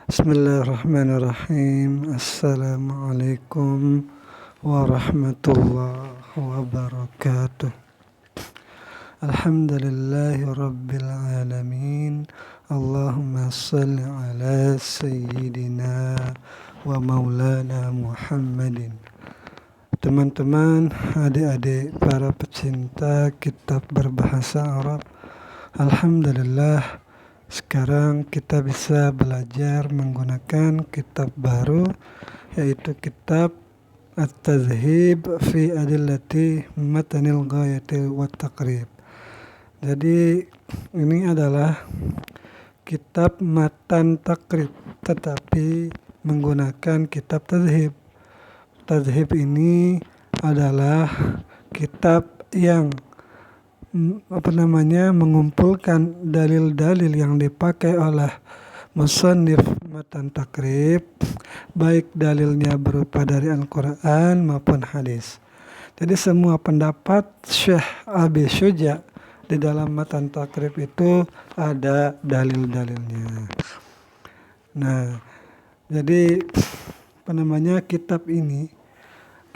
Bismillahirrahmanirrahim. Assalamualaikum warahmatullahi wabarakatuh. Alhamdulillahi rabbil alamin. Allahumma salli ala sayyidina wa maulana Muhammadin. Teman-teman, adik-adik para pecinta kitab berbahasa Arab, alhamdulillah sekarang kita bisa belajar menggunakan kitab baru, yaitu kitab At-Tadhhib fi Adillati Matanil Ghayati wa Taqrib. Jadi ini adalah kitab matan takrib, tetapi menggunakan kitab tadhhib. Tadhhib ini adalah kitab yang mengumpulkan dalil-dalil yang dipakai oleh musannif matan takrib, baik dalilnya berupa dari Al-Quran maupun hadis. Jadi semua pendapat Syekh Abi Syuja di dalam matan takrib itu ada dalil-dalilnya. Nah, jadi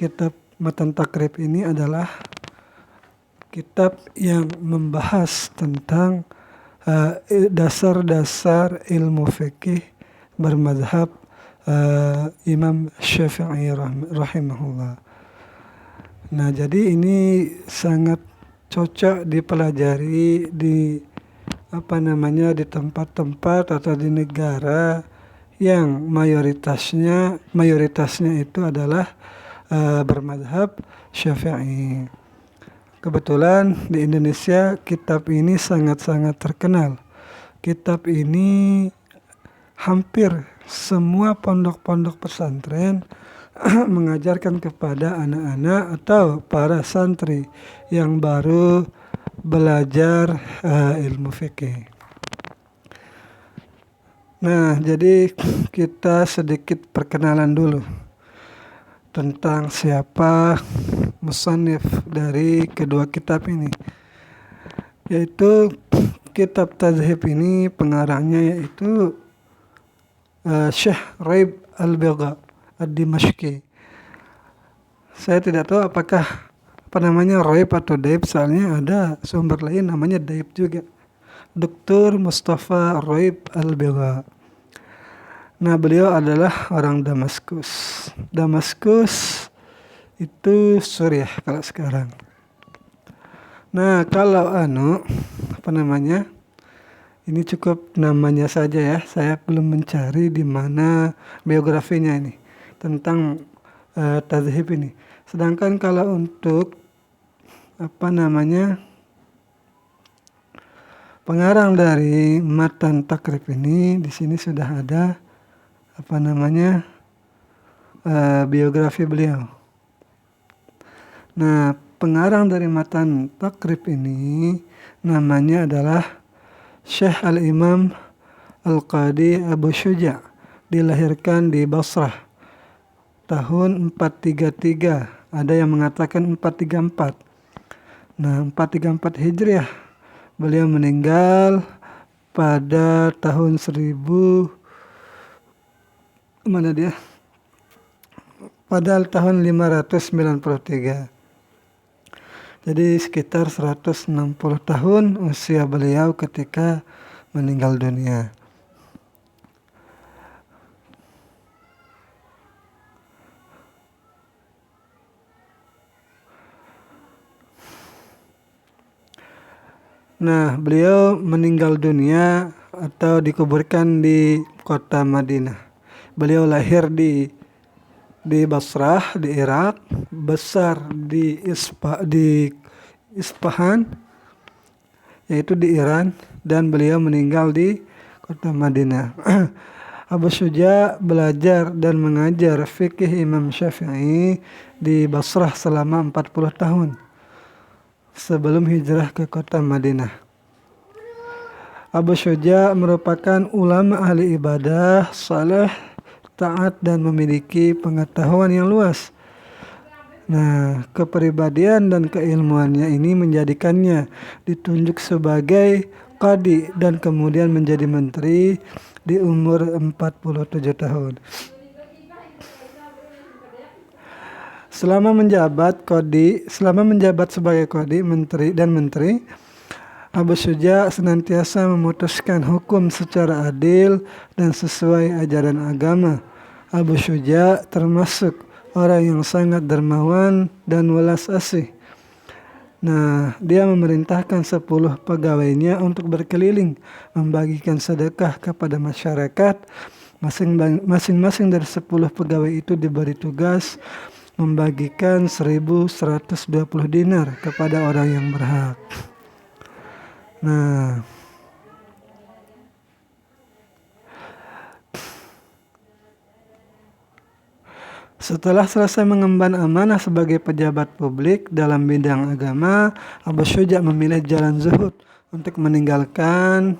kitab matan takrib ini adalah kitab yang membahas tentang dasar-dasar ilmu fikih bermadzhab Imam Syafi'i rahimahullah. Nah, jadi ini sangat cocok dipelajari di tempat-tempat atau di negara yang mayoritasnya itu adalah bermadzhab Syafi'i. Kebetulan di Indonesia kitab ini sangat-sangat terkenal. Kitab ini hampir semua pondok-pondok pesantren mengajarkan kepada anak-anak atau para santri yang baru belajar ilmu fikih. Nah, jadi kita sedikit perkenalan dulu tentang siapa musannif dari kedua kitab ini, yaitu kitab Tadhhib ini pengarangnya yaitu Syekh Raib Al-Bigha Ad-Dimashqi. Saya tidak tahu apakah Raib atau Daib, soalnya ada sumber lain namanya Daib juga. Dr. Mustafa Raib Al-Bigha. Nah, beliau adalah orang Damaskus. Damaskus itu Suriah kalau sekarang. Nah, kalau ini cukup namanya saja ya. Saya belum mencari di mana biografinya ini tentang Tadhhib ini. Sedangkan kalau untuk pengarang dari matan takrib ini, di sini sudah ada biografi beliau. Nah, pengarang dari matan takrib ini namanya adalah Syekh Al-Imam Al-Qadi Abu Syuja, dilahirkan di Basrah tahun 433. Ada yang mengatakan 434. Nah, 434 Hijriah. Beliau meninggal pada tahun pada tahun 593. Jadi sekitar 160 tahun usia beliau ketika meninggal dunia. Nah, beliau meninggal dunia atau dikuburkan di kota Madinah. Beliau lahir di Basrah, di Irak, besar di Isfahan, yaitu di Iran, dan beliau meninggal di kota Madinah. Abu Syuja belajar dan mengajar fikih Imam Syafi'i di Basrah selama 40 tahun sebelum hijrah ke kota Madinah. Abu Syuja merupakan ulama ahli ibadah, saleh, taat, dan memiliki pengetahuan yang luas. Nah, kepribadian dan keilmuannya ini menjadikannya ditunjuk sebagai qadi dan kemudian menjadi menteri di umur 47 tahun. Selama menjabat sebagai qadi, menteri, Abu Syuja senantiasa memutuskan hukum secara adil dan sesuai ajaran agama. Abu Syuja termasuk orang yang sangat dermawan dan welas asih. Nah, dia memerintahkan 10 pegawainya untuk berkeliling membagikan sedekah kepada masyarakat. Masing-masing dari 10 pegawai itu diberi tugas membagikan 1.120 dinar kepada orang yang berhak. Nah, setelah selesai mengemban amanah sebagai pejabat publik dalam bidang agama, Abu Syuja memilih jalan zuhud untuk meninggalkan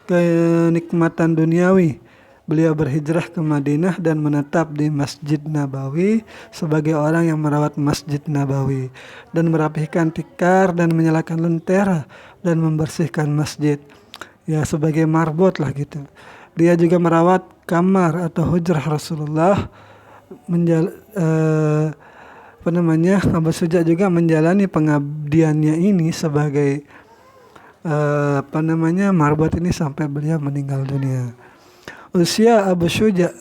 kenikmatan duniawi. Beliau berhijrah ke Madinah dan menetap di Masjid Nabawi sebagai orang yang merawat Masjid Nabawi dan merapihkan tikar dan menyalakan lentera dan membersihkan masjid. Ya, sebagai marbot lah gitu. Dia juga merawat kamar atau hujrah Rasulullah. Abu Syuja juga menjalani pengabdiannya ini sebagai marbot ini sampai beliau meninggal dunia. Usia Abu Syuja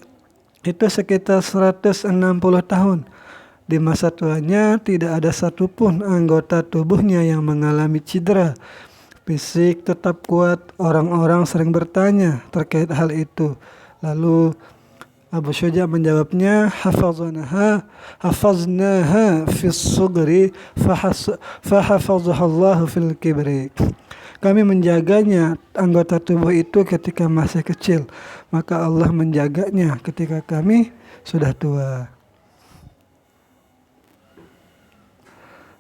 itu sekitar 160 tahun. Di masa tuanya tidak ada satupun anggota tubuhnya yang mengalami cedera. Fisik tetap kuat. Orang-orang sering bertanya terkait hal itu. Lalu Abu Syuja menjawabnya, hafaznaha fis sugri fahafazahallahu fil kibri. Kami menjaganya anggota tubuh itu ketika masih kecil, maka Allah menjaganya ketika kami sudah tua.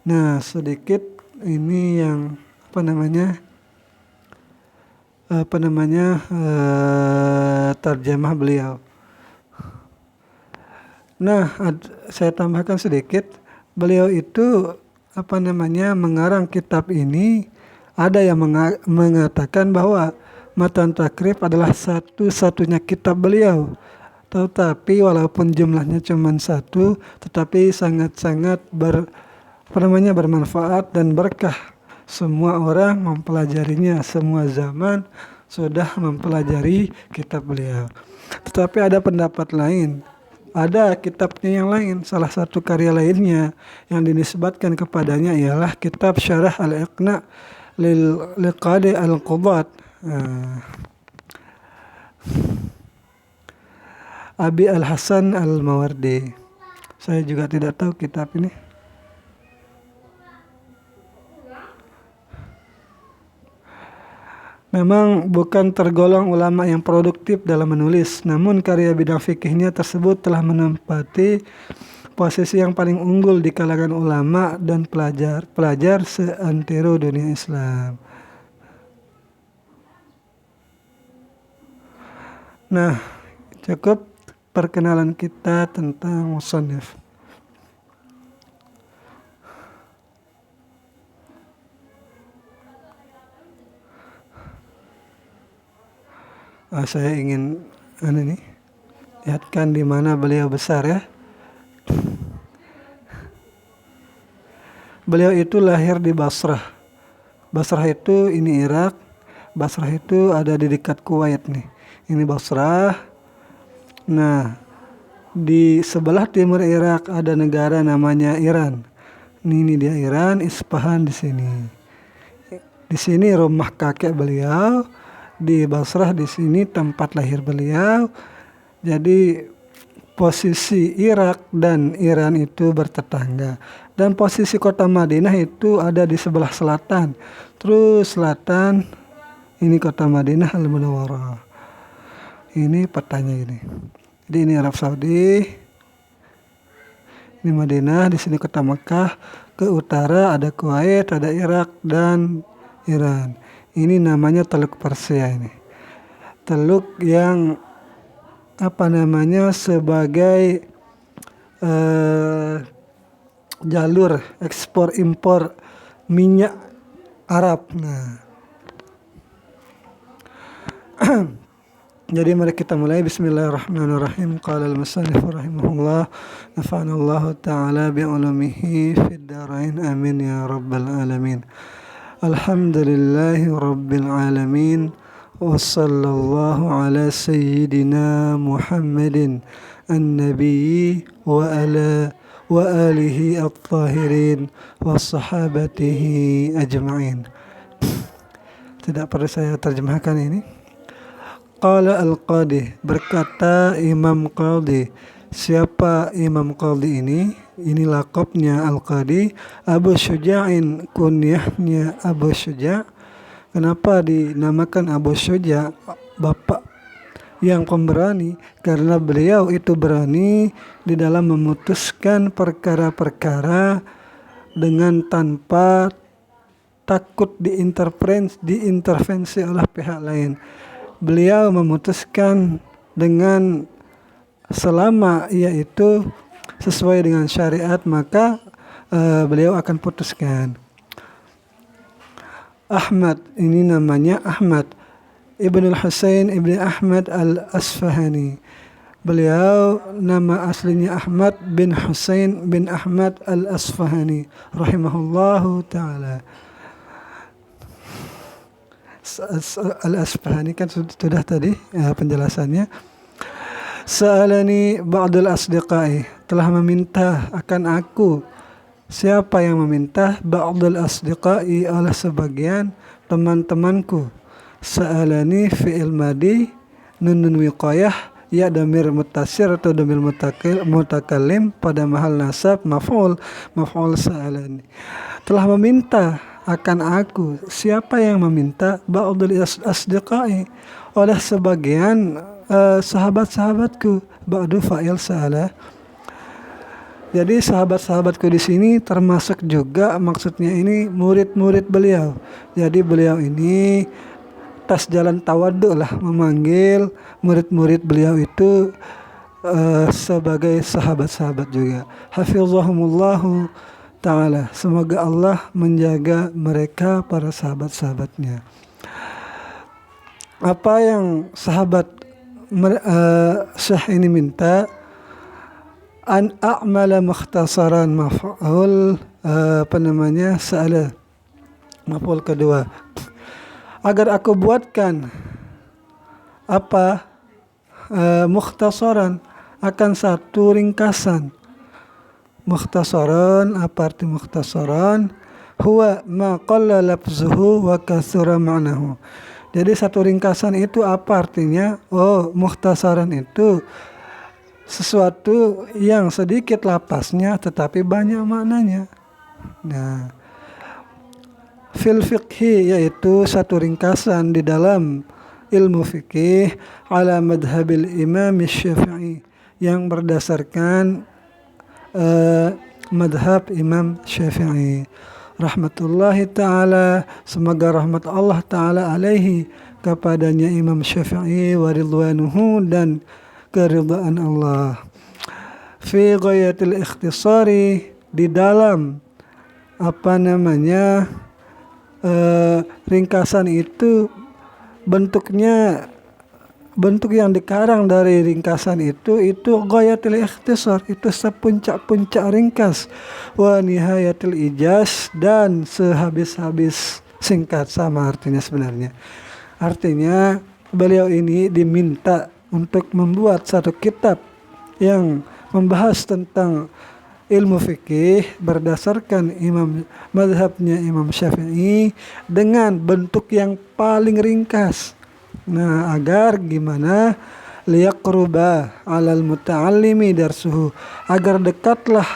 Nah, sedikit ini yang terjemah beliau. Nah, saya tambahkan sedikit, beliau itu mengarang kitab ini. Ada yang mengatakan bahwa Matan Takrib adalah satu-satunya kitab beliau. Tetapi walaupun jumlahnya cuma 1, tetapi sangat-sangat bermanfaat dan berkah. Semua orang mempelajarinya, semua zaman sudah mempelajari kitab beliau. Tetapi ada pendapat lain. Ada kitabnya yang lain, salah satu karya lainnya yang dinisbatkan kepadanya ialah kitab Syarah Al-Iqna' Liqadi Al-Qudat, Abi Al-Hasan Al-Mawardi. Saya juga tidak tahu kitab ini. Memang bukan tergolong ulama yang produktif dalam menulis, namun karya bidang fikihnya tersebut telah menempati posisi yang paling unggul di kalangan ulama dan pelajar seantero dunia Islam. Nah, cukup perkenalan kita tentang musannif. Saya ingin lihatkan di mana beliau besar ya. Beliau itu lahir di Basrah. Basrah itu ini Irak. Basrah itu ada di dekat Kuwait nih. Ini Basrah. Nah, di sebelah timur Irak ada negara namanya Iran. Ini dia Iran, Isfahan di sini. Di sini rumah kakek beliau. Di Basrah di sini tempat lahir beliau. Jadi posisi Irak dan Iran itu bertetangga. Dan posisi kota Madinah itu ada di sebelah selatan. Terus selatan ini kota Madinah Al-Munawwarah. Ini petanya ini. Jadi ini Arab Saudi. Ini Madinah, di sini kota Mekah. Ke utara ada Kuwait, ada Irak dan Iran. Ini namanya Teluk Persia ini. Teluk yang sebagai jalur ekspor impor minyak Arab. Nah, Jadi mari kita mulai. Bismillahirrahmanirrahim. Qala al-musannif rahimahullah, nafa'ana Allah ta'ala bi'ulumihi fid dharain, amin ya rabbal alamin. Alhamdulillahi rabbil alamin, wa sallallahu ala sayyidina Muhammadin an-nabiyyi wa ala wa alihi at-tahirin wa sahabatihi ajma'in. Tidak perlu saya terjemahkan ini. Qala al-Qadi, berkata Imam Qadi. Siapa Imam Qadi ini? Ini laqabnya Al-Qadi. Abu Syuja'in, kunyahnya Abu Syuja'. Kenapa dinamakan Abu Syuja', bapak yang pemberani? Karena beliau itu berani di dalam memutuskan perkara-perkara dengan tanpa takut diintervensi oleh pihak lain. Beliau memutuskan dengan selama yaitu sesuai dengan syariat, maka beliau akan putuskan. Ahmad, ini namanya Ahmad Ibnul Husain Ibn Ahmad al-Asfahani. Beliau nama aslinya Ahmad bin Husain bin Ahmad al-Asfahani rahimahullahu ta'ala. Al-Asfahani kan sudah tadi penjelasannya. Sa'alani ba'dul asdiqai, telah meminta akan aku. Siapa yang meminta? Ba'dul asdiqai, oleh sebagian teman-temanku. Sa'alani fi'il madi, nun wiqayah, ya damir mutasir atau damir mutakallim pada mahal nasab maf'ul sa'alani. Telah meminta akan aku. Siapa yang meminta? Ba'dul asdiqai, oleh sebagian sahabat-sahabatku. Ba'du fa'il sa'ala. Jadi sahabat-sahabatku di sini termasuk juga, maksudnya ini murid-murid beliau. Jadi beliau ini tas jalan tawaddu lah, memanggil murid-murid beliau itu sebagai sahabat-sahabat juga. Hafizahumullahu ta'ala, semoga Allah menjaga mereka, para sahabat-sahabatnya. Apa yang sahabat Syekh ini minta? An a'mala mukhtasaran, maf'ul sa'ala, maf'ul kedua, agar aku buatkan apa? Mukhtasaran, akan satu ringkasan. Mukhtasaran, apa arti mukhtasaran? Huwa ma qalla lafzuhu wa katsura ma'nahu. Jadi satu ringkasan itu apa artinya? Oh, mukhtasaran itu sesuatu yang sedikit lapasnya tetapi banyak maknanya. Nah, fil fiqhi, yaitu satu ringkasan di dalam ilmu fikih, ala madhabil imam Syafi'i, yang berdasarkan madhab Imam Syafi'i rahmatullahi ta'ala, semoga rahmat Allah ta'ala alaihi, kepadanya Imam Syafi'i, wa ridwanuhu, dan keridhaan Allah. Fi ghayatil ikhtisari, di dalam ringkasan itu bentuk yang dikarang dari ringkasan itu ghayatil ikhtisar, itu sepuncak-puncak ringkas. Wa nihayatil ijaz, dan sehabis-habis singkat, sama artinya sebenarnya. Artinya beliau ini diminta untuk membuat satu kitab yang membahas tentang ilmu fikih berdasarkan mazhabnya Imam Syafi'i dengan bentuk yang paling ringkas. Nah, agar gimana? Liyaqruba 'alal muta'allimi darsuhu, agar dekatlah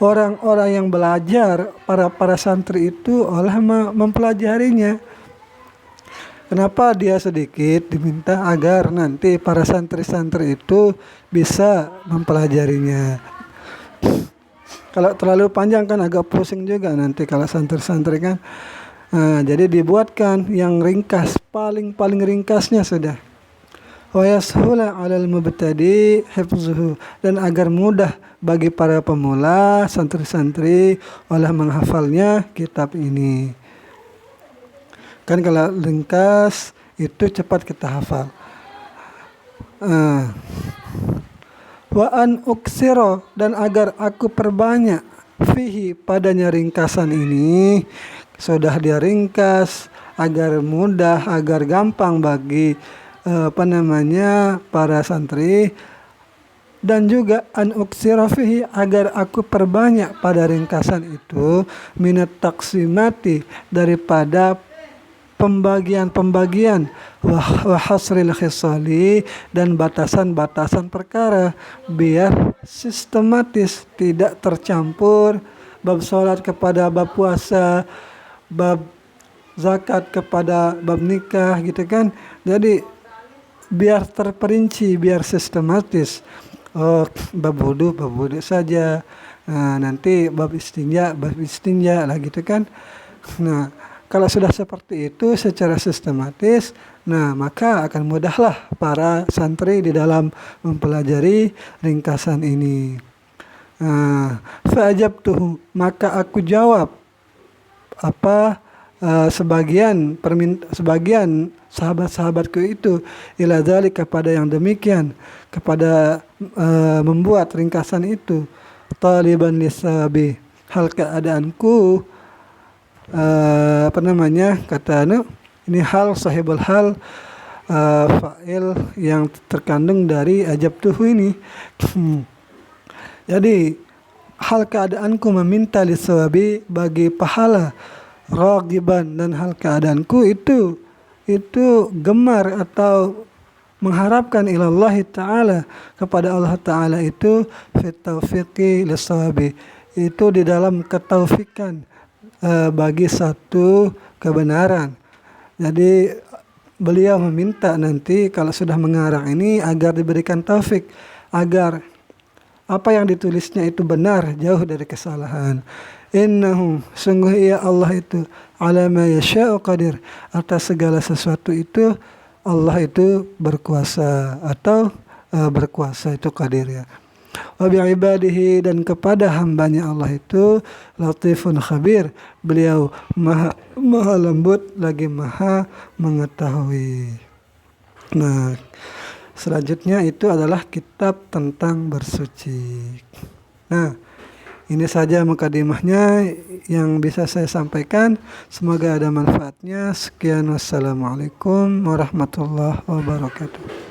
orang-orang yang belajar, para santri itu oleh mempelajarinya. Kenapa dia sedikit diminta? Agar nanti para santri-santri itu bisa mempelajarinya. Kalau terlalu panjang kan agak pusing juga nanti kalau santri-santri kan. Nah, jadi dibuatkan yang ringkas, paling ringkasnya sudah. Wa yashula 'alal mubtadi hifzuhu, dan agar mudah bagi para pemula, santri-santri, oleh menghafalnya kitab ini. Kan kalau ringkas itu cepat kita hafal. Eh, wa an uksiro, dan agar aku perbanyak, fihi, padanya ringkasan ini. Sudah dia ringkas agar mudah, agar gampang bagi para santri. Dan juga an uksira fihi, agar aku perbanyak pada ringkasan itu, minat taksimati, daripada pembagian-pembagian, wa hasril khisali, dan batasan-batasan perkara, biar sistematis, tidak tercampur bab sholat kepada bab puasa, bab zakat kepada bab nikah gitu kan. Jadi biar terperinci, biar sistematis. Oh, bab wudu saja. Nah, nanti bab istinja lah gitu kan. Nah, kalau sudah seperti itu secara sistematis, nah maka akan mudahlah para santri di dalam mempelajari ringkasan ini. Nah, fa'ajabtuhu, maka aku jawab sebagian sahabat-sahabatku itu, ila dzalika, kepada yang demikian, kepada membuat ringkasan itu, taliban lisabi, hal keadaanku kata ini hal sahibul hal, fa'il yang terkandung dari ajabtuhu ini. Jadi hal keadaanku meminta lisabi, bagi pahala, ragiban, dan hal keadaanku itu gemar atau mengharapkan ilallahi ta'ala, kepada Allah ta'ala itu, fit taufiqi lisawabi, itu di dalam ketaufikan bagi satu kebenaran. Jadi beliau meminta nanti kalau sudah mengarang ini agar diberikan taufik, agar apa yang ditulisnya itu benar, jauh dari kesalahan. Innahu, sungguh ia Allah itu, ala ma yasha'u qadir, atas segala sesuatu itu Allah itu berkuasa, atau berkuasa itu qadir ya. Wa bi'ibadihi, dan kepada hambanya Allah itu, latifun khabir, beliau maha lembut lagi maha mengetahui. Nah, selanjutnya itu adalah kitab tentang bersuci. Nah, ini saja mukadimahnya yang bisa saya sampaikan. Semoga ada manfaatnya. Sekian, wassalamualaikum warahmatullahi wabarakatuh.